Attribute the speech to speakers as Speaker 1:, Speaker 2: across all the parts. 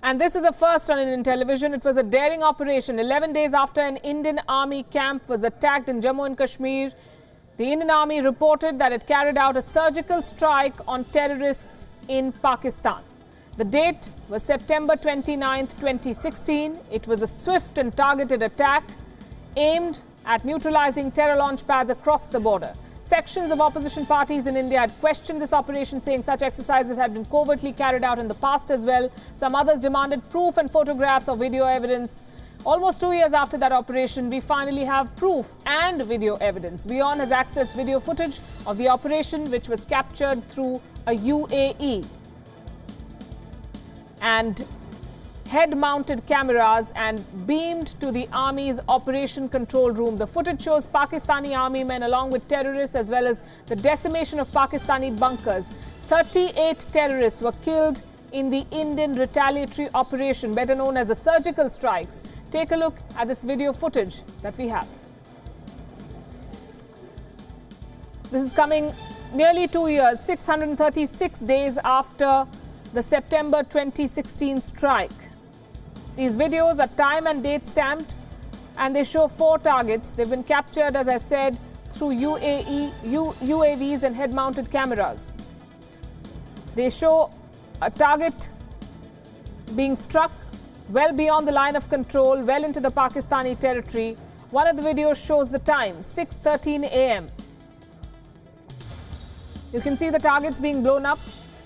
Speaker 1: And this is a first on Indian television. It was a daring operation 11 days after an Indian army camp was attacked in Jammu and Kashmir. The Indian army reported that it carried out a surgical strike on terrorists in Pakistan. The date was September 29, 2016. It was a swift and targeted attack aimed at neutralizing terror launch pads across the border. Sections of opposition parties in India had questioned this operation, saying such exercises had been covertly carried out in the past as well. Some others demanded proof and photographs or video evidence. Almost 2 years after that operation, we finally have proof and video evidence. WION has accessed video footage of the operation, which was captured through a UAE and head-mounted cameras and beamed to the Army's operation control room. The footage shows Pakistani army men along with terrorists as well as the decimation of Pakistani bunkers. 38 terrorists were killed in the Indian retaliatory operation, better known as the surgical strikes. Take a look at this video footage that we have. This is coming nearly 2 years, 636 days after the September 2016 strike. These videos are time and date stamped and they show 4 targets. They've been captured, as I said, through UAVs and head-mounted cameras. They show a target being struck well beyond the line of control, well into the Pakistani territory. One of the videos shows the time, 6:13 a.m. You can see the targets being blown up.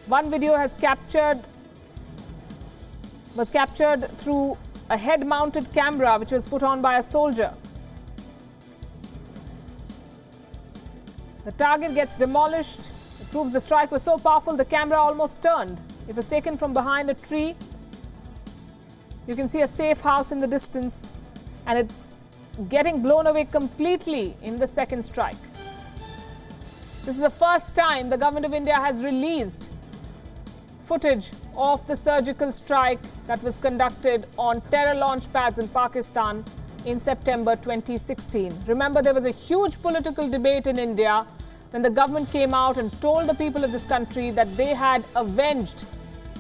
Speaker 1: One video was captured through a head-mounted camera which was put on by a soldier. The target gets demolished. It proves the strike was so powerful the camera almost turned. It was taken from behind a tree. You can see a safe house in the distance, and it's getting blown away completely in the second strike. This is the first time the government of India has released footage of the surgical strike that was conducted on terror launch pads in Pakistan in September 2016. Remember, there was a huge political debate in India when the government came out and told the people of this country that they had avenged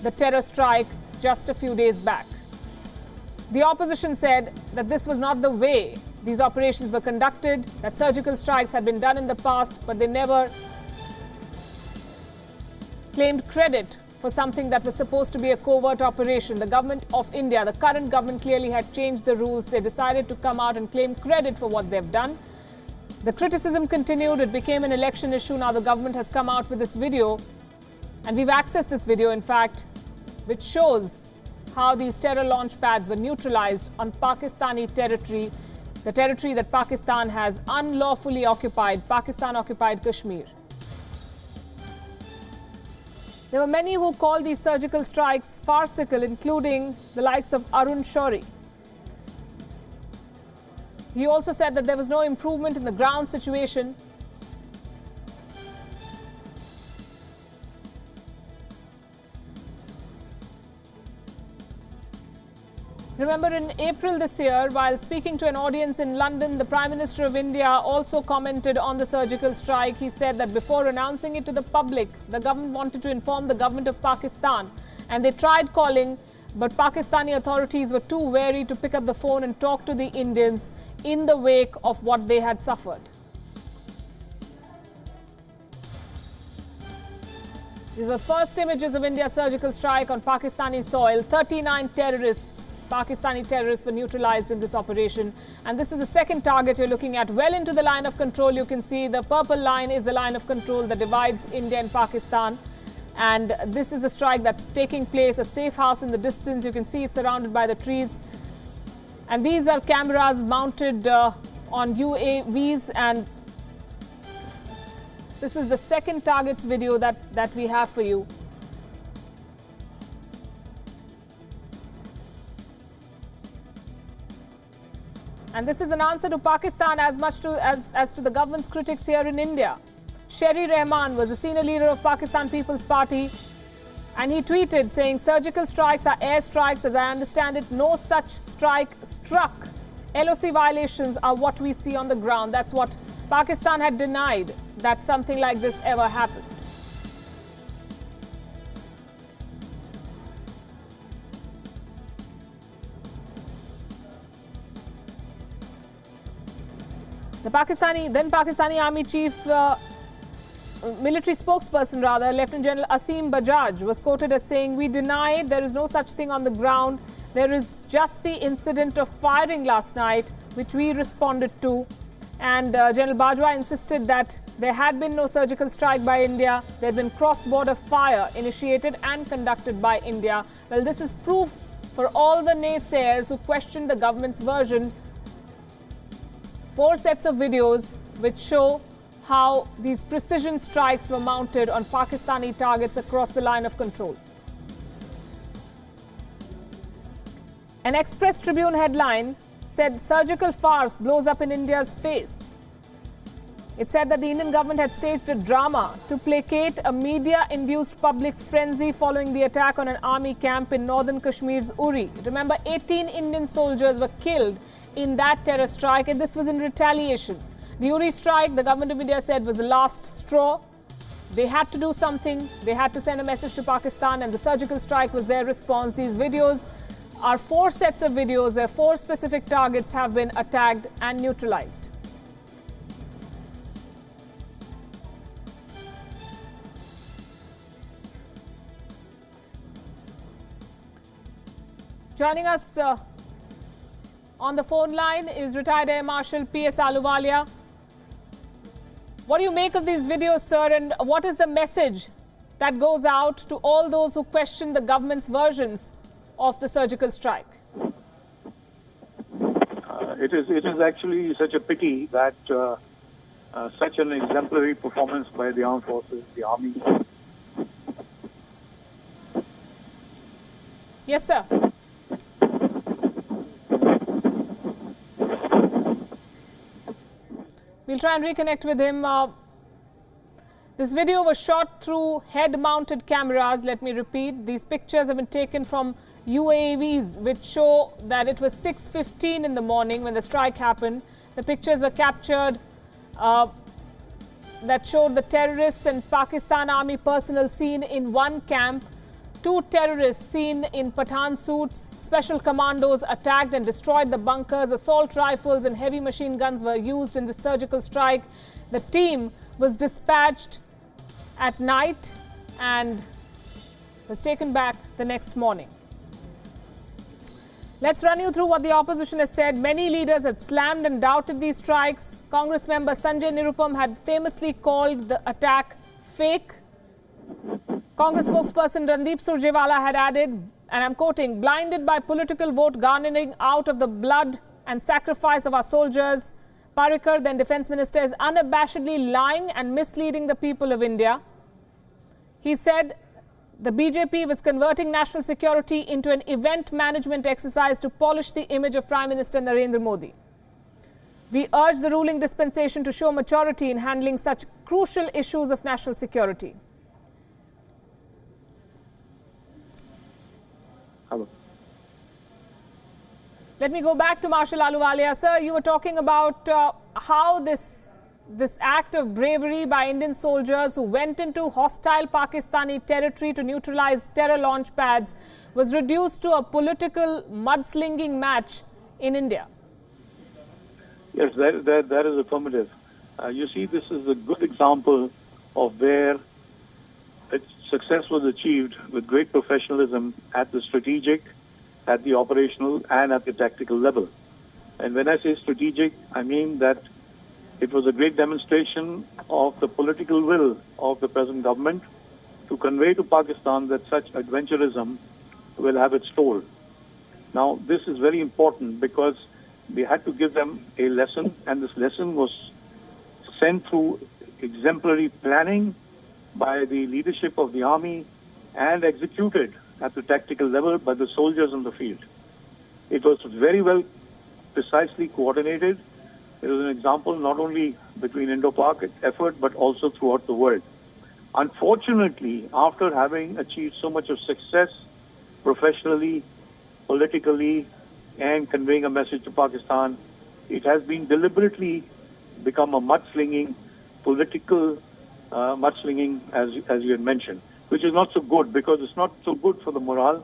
Speaker 1: the terror strike just a few days back. The opposition said that this was not the way these operations were conducted, that surgical strikes had been done in the past, but they never claimed credit for something that was supposed to be a covert operation. The government of India, the current government, clearly had changed the rules. They decided to come out and claim credit for what they've done. The criticism continued. It became an election issue. Now the government has come out with this video, and we've accessed this video, in fact, which shows how these terror launch pads were neutralized on Pakistani territory, the territory that Pakistan has unlawfully occupied, Pakistan-occupied Kashmir. There were many who called these surgical strikes farcical, including the likes of Arun Shourie. He also said that there was no improvement in the ground situation. Remember, in April this year, while speaking to an audience in London, the Prime Minister of India also commented on the surgical strike. He said that before announcing it to the public, the government wanted to inform the government of Pakistan, and they tried calling, but Pakistani authorities were too wary to pick up the phone and talk to the Indians in the wake of what they had suffered. These are the first images of India's surgical strike on Pakistani soil. 39 terrorists, Pakistani terrorists, were neutralized in this operation. And this is the second target you're looking at, well into the line of control. You can see the purple line is the line of control that divides India and Pakistan. And this is the strike that's taking place, a safe house in the distance. You can see it's surrounded by the trees. And these are cameras mounted on UAVs, and this is the second target's video that we have for you. And this is an answer to Pakistan as much as to the government's critics here in India. Sherry Rahman was a senior leader of Pakistan People's Party, and he tweeted saying, "Surgical strikes are air strikes. As I understand it, no such strike struck. LOC violations are what we see on the ground." That's what Pakistan had denied, that something like this ever happened. The Pakistani Army Chief, military spokesperson rather, Lieutenant General Asim Bajaj was quoted as saying, "We deny there is no such thing on the ground. There is just the incident of firing last night, which we responded to." And General Bajwa insisted that there had been no surgical strike by India. There had been cross-border fire initiated and conducted by India. Well, this is proof for all the naysayers who questioned the government's version. 4 sets of videos which show how these precision strikes were mounted on Pakistani targets across the line of control. An Express Tribune headline said surgical farce blows up in India's face. It said that the Indian government had staged a drama to placate a media-induced public frenzy following the attack on an army camp in northern Kashmir's Uri. Remember, 18 Indian soldiers were killed in that terror strike, and this was in retaliation. The Uri strike, the government of India said, was the last straw. They had to do something. They had to send a message to Pakistan, and the surgical strike was their response. These videos are 4 sets of videos where 4 specific targets have been attacked and neutralized. Joining us on the phone line is retired Air Marshal P.S. Ahluwalia. What do you make of these videos, sir, and what is the message that goes out to all those who question the government's versions of the surgical strike?
Speaker 2: It is actually such a pity that such an exemplary performance by the armed forces, the army.
Speaker 1: Yes, sir. We'll try and reconnect with him. This video was shot through head-mounted cameras. Let me repeat. These pictures have been taken from UAVs, which show that it was 6:15 in the morning when the strike happened. The pictures were captured that showed the terrorists and Pakistan Army personnel seen in one camp. 2 terrorists seen in Pathan suits. Special commandos attacked and destroyed the bunkers. Assault rifles and heavy machine guns were used in the surgical strike. The team was dispatched at night and was taken back the next morning. Let's run you through what the opposition has said. Many leaders had slammed and doubted these strikes. Congress member Sanjay Nirupam had famously called the attack fake. Congress spokesperson Randeep Surjewala had added, and I'm quoting, "Blinded by political vote garnering out of the blood and sacrifice of our soldiers, Parrikar, then Defence Minister, is unabashedly lying and misleading the people of India." He said the BJP was converting national security into an event management exercise to polish the image of Prime Minister Narendra Modi. "We urge the ruling dispensation to show maturity in handling such crucial issues of national security."
Speaker 2: Hello.
Speaker 1: Let me go back to Marshal Ahluwalia. Sir, you were talking about how this act of bravery by Indian soldiers who went into hostile Pakistani territory to neutralize terror launch pads was reduced to a political mudslinging match in India.
Speaker 2: Yes, that is affirmative. You see, this is a good example of where success was achieved with great professionalism at the strategic, at the operational, and at the tactical level. And when I say strategic, I mean that it was a great demonstration of the political will of the present government to convey to Pakistan that such adventurism will have its toll. Now, this is very important because we had to give them a lesson, and this lesson was sent through exemplary planning by the leadership of the army and executed at the tactical level by the soldiers in the field. It was very well precisely coordinated. It was an example not only between Indo-Pak effort but also throughout the world. Unfortunately, after having achieved so much of success professionally, politically, and conveying a message to Pakistan, it has been deliberately become a mudslinging, political mudslinging, as you had mentioned, which is not so good because it's not so good for the morale.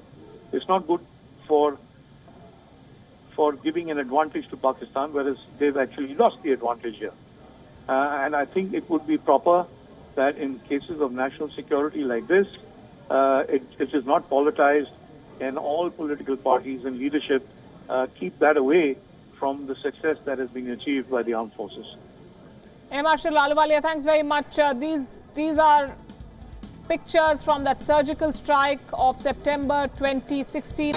Speaker 2: It's not good for for giving an advantage to Pakistan, whereas they've actually lost the advantage here. And I think it would be proper that in cases of national security like this, it is not politicized, and all political parties and leadership keep that away from the success that has been achieved by the armed forces.
Speaker 1: Air Marshal Ahluwalia, thanks very much. These are pictures from that surgical strike of September 2016.